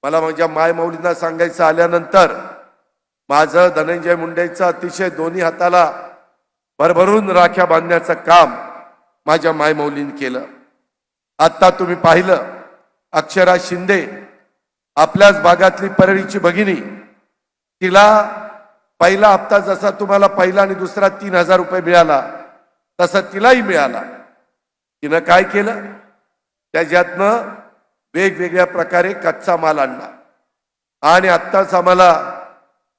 मला माझ्या मायमाऊलींना सांगायचं आल्यानंतर माझं धनंजय मुंडेचं अतिशय दोन्ही हाताला भरभरून राख्या बांधण्याचं काम माझ्या मायमाऊलींनी केलं। आता तुम्ही पाहिलं अक्षरा शिंदे आपल्याच भागातली परळीची भगिनी, तिला पहिला हप्ता जसा तुम्हाला पहिला आणि दुसरा 3000 रुपये मिळाला तसा तिलाही मिळाला। तिनं काय केलं, त्याच्यातनं वेगवेगळ्या प्रकारे कच्चा माल आणला आणि आत्ताच आम्हाला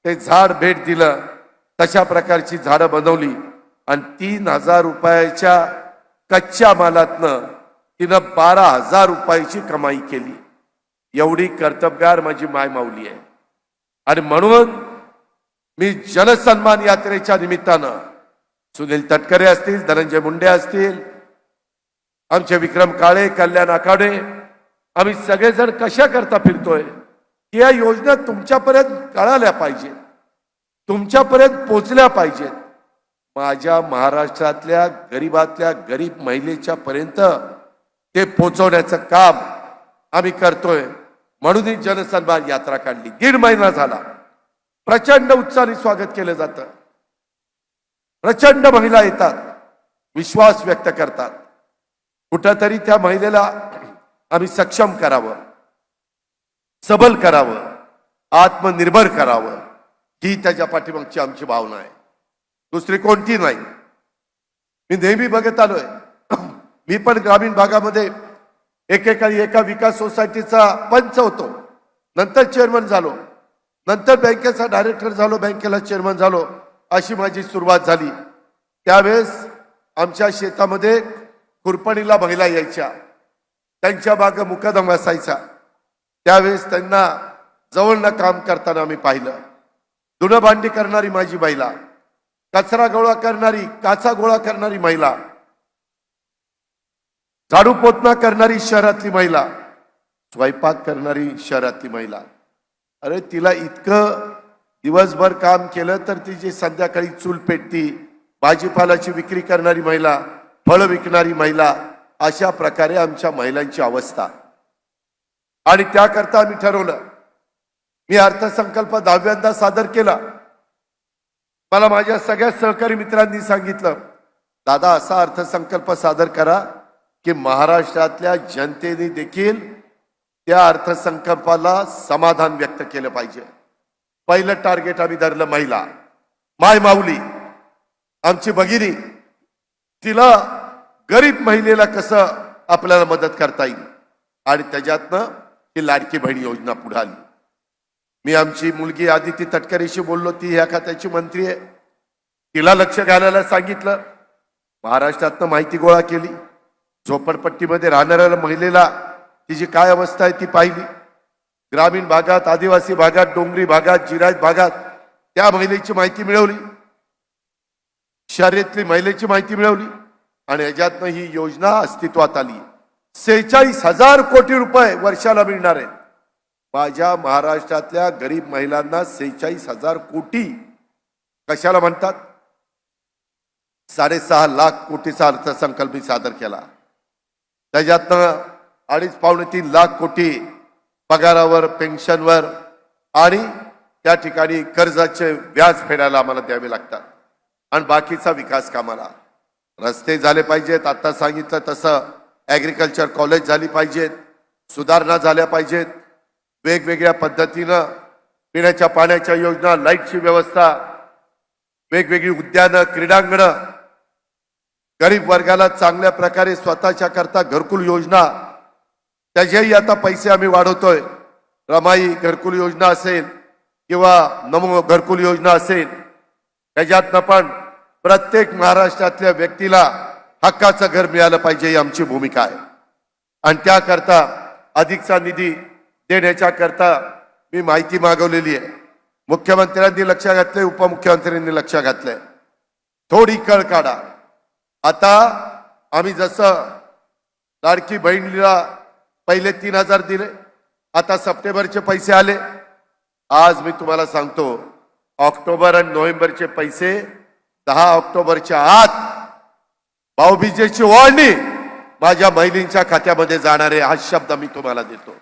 ते झाड भेट दिलं, तशा प्रकारची झाडं बनवली आणि 3000 रुपयाच्या कच्च्या मालातनं तिनं 12000 रुपयाची कमाई केली। एवढी कर्तबगार माझी मायमाऊली आहे। आणि म्हणून मी जनसन्मान यात्रेच्या निमित्तानं सुनील तटकरे असतील, धनंजय मुंडे असतील, आमचे विक्रम काळे, कल्याण आखाडे, आम्ही सगळेजण कशा करता फिरतोय की या योजना तुमच्यापर्यंत कळाल्या पाहिजेत, तुमच्यापर्यंत पोचल्या पाहिजेत। माझ्या महाराष्ट्रातल्या गरीबातल्या गरीब महिलेच्या पर्यंत ते पोचवण्याचं काम आम्ही करतोय। म्हणून ही जनसन्मान यात्रा काढली। 1.5 महिना झाला, प्रचंड उत्साहाने स्वागत केलं जातं, प्रचंड महिला येतात, विश्वास व्यक्त करतात। कुठंतरी त्या महिलेला आम्ही सक्षम करावं, सबल करावं, आत्मनिर्भर करावं, ही त्याच्या पाठीमागची आमची भावना आहे, दुसरी कोणती नाही। मी नेहमी बघत आलोय, मी पण ग्रामीण भागामध्ये एकेकाळी एका विकास सोसायटीचा पंच होतो, नंतर चेअरमन झालो, नंतर बँकेचा डायरेक्टर झालो, बँकेला चेअरमन झालो, अशी माझी सुरुवात झाली। त्यावेळेस आमच्या शेतामध्ये खुरपणीला महिला यायच्या, त्यांच्या मागे मुकादम असायचा। त्यावेळेस त्यांना जवळनं काम करताना आम्ही पाहिलं। धुणं भांडी करणारी माझी महिला, कचरा गोळा करणारी, काचा गोळा करणारी महिला, झाडू पोतना करणारी शहरातली महिला, स्वयंपाक करणारी शहरातली महिला। अरे तिला इतकं दिवसभर काम केलं तर तिची संध्याकाळी चूल पेटती, भाजीपालाची विक्री करणारी महिला, फळं विकणारी महिला, अशा प्रकारे आमच्या महिलांची अवस्था। आणि त्याकरता आम्ही ठरवलं, मी अर्थसंकल्प 10व्यांदा सादर केला। मला माझ्या सगळ्या सहकारी मित्रांनी सांगितलं, दादा असा अर्थसंकल्प सादर करा की महाराष्ट्रातल्या जनतेने देखील त्या अर्थसंकल्पाला समाधान व्यक्त केलं पाहिजे। पहिलं टार्गेट आम्ही धरलं महिला, मायमाऊली, आमची भगिनी, तिला गरीब महिलेला कसं आपल्याला मदत करता येईल आणि त्याच्यातनं ही लाडकी बहीण योजना पुढे आली। मी आमची मुलगी आदिती तटकरेशी बोललो, ती ह्या खात्याची मंत्री आहे, तिला लक्ष घालायला सांगितलं। महाराष्ट्रातनं माहिती गोळा केली, झोपडपट्टीमध्ये राहणाऱ्या महिलेला तिची काय अवस्था आहे ती पाहिली, ग्रामीण भागात, आदिवासी भागात, डोंगरी भागात, जिरायत भागात त्या महिलेची माहिती मिळवली, शहरातली महिलेची माहिती मिळवली आणि याच्यातनं ही योजना अस्तित्वात आली। 46,000 कोटी रुपये वर्षाला मिळणार आहेत। माझ्या महाराष्ट्रातल्या गरीब महिलांना 46,000 कोटी कशाला म्हणतात? 6.5 लाख कोटीचा अर्थसंकल्प सादर केला। त्याच्यातनं 2.5-3 लाख कोटी पगारावर, पेन्शनवर आणि त्या ठिकाणी कर्जाचे व्याज फेडायला आम्हाला द्यावे लागतात आणि बाकीचा विकास कामाला। रस्ते झाले पाहिजेत, आता सांगितलं तसं ॲग्रिकल्चर कॉलेज झाली पाहिजेत, सुधारणा झाल्या पाहिजेत, वेगवेगळ्या पद्धतीनं पिण्याच्या पाण्याच्या योजना, लाईटची व्यवस्था, वेगवेगळी उद्यानं, क्रीडांगणं, गरीब वर्गाला चांगल्या प्रकारे स्वतःच्या करता घरकुल योजना, त्याच्याही आता पैसे आम्ही वाढवतोय। रमाई घरकुल योजना असेल किंवा नमो घरकुल योजना असेल, त्याच्यातनं पण प्रत्येक महाराष्ट्रातल्या व्यक्तीला हक्काचं घर मिळालं पाहिजे, ही आमची भूमिका आहे। आणि त्याकरता अधिकचा निधी देण्याच्या करता मी माहिती मागवलेली आहे। मुख्यमंत्र्यांनी लक्ष घातले, उपमुख्यमंत्र्यांनी लक्ष घातलंय, थोडी कळ काढा। आता आम्ही जसं लाडकी बहिणीला पहिले 3000 दिले, आता सप्टेंबरचे पैसे आले। आज मी तुम्हाला सांगतो, ऑक्टोबर आणि नोव्हेंबरचे पैसे 10 ऑक्टोबरच्या आत भाऊबीजेची ओवाळणी माझ्या महिलांच्या खात्यामध्ये जाणार आहे, हा शब्द मी तुम्हाला देतो।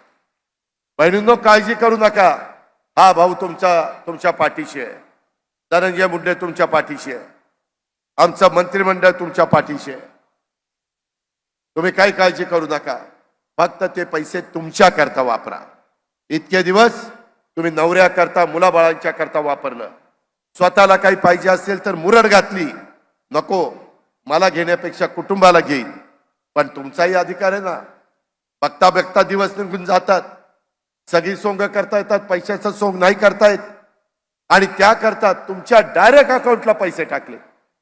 बहिणींनो, काळजी करू नका. हा भाऊ तुमच्या पाठीशी आहे. धनंजय मुंडे तुमच्या पाठीशी आहे. आमचं मंत्रिमंडळ तुमच्या पाठीशी आहे. तुम्ही काही काळजी करू नका. फक्त ते पैसे तुमच्या करता वापरा. इतके दिवस तुम्ही नवऱ्या करता, मुलाबाळांच्या करता वापरलं. स्वतःला काही पाहिजे असेल तर मुरड घातली. नको, मला घेण्यापेक्षा कुटुंबाला घेईन. पण तुमचाही अधिकार आहे ना. बघता बघता दिवस निघून जातात. सगळी सोंग करता येतात, पैशाचं सोंग नाही करता येत. आणि त्या करता तुमच्या डायरेक्ट अकाउंटला पैसे टाकले.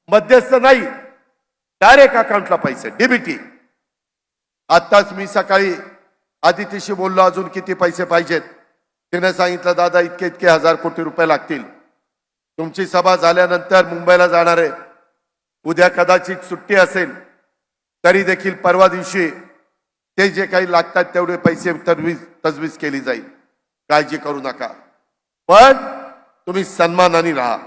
मध्यस्थ नाही, डायरेक्ट अकाउंटला पैसे, डीबीटी. आताच मी सकाळी आदितीशी बोललो, अजून किती पैसे पाहिजेत. तिने सांगितलं, दादा इतके इतके 1000 कोटी रुपये लागतील. तुमची सभा झाल्यानंतर मुंबईला जाणार आहे. उद्या कदाचित सुट्टी असेल तरी देखील परवा दिवशी ते जे काही लागतात तेवढे पैसे तजवीज केली जाईल. काळजी करू नका, पण तुम्ही सन्मानाने राहा.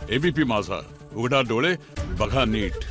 एबीपी माझा, उघडा डोळे बघा नीट.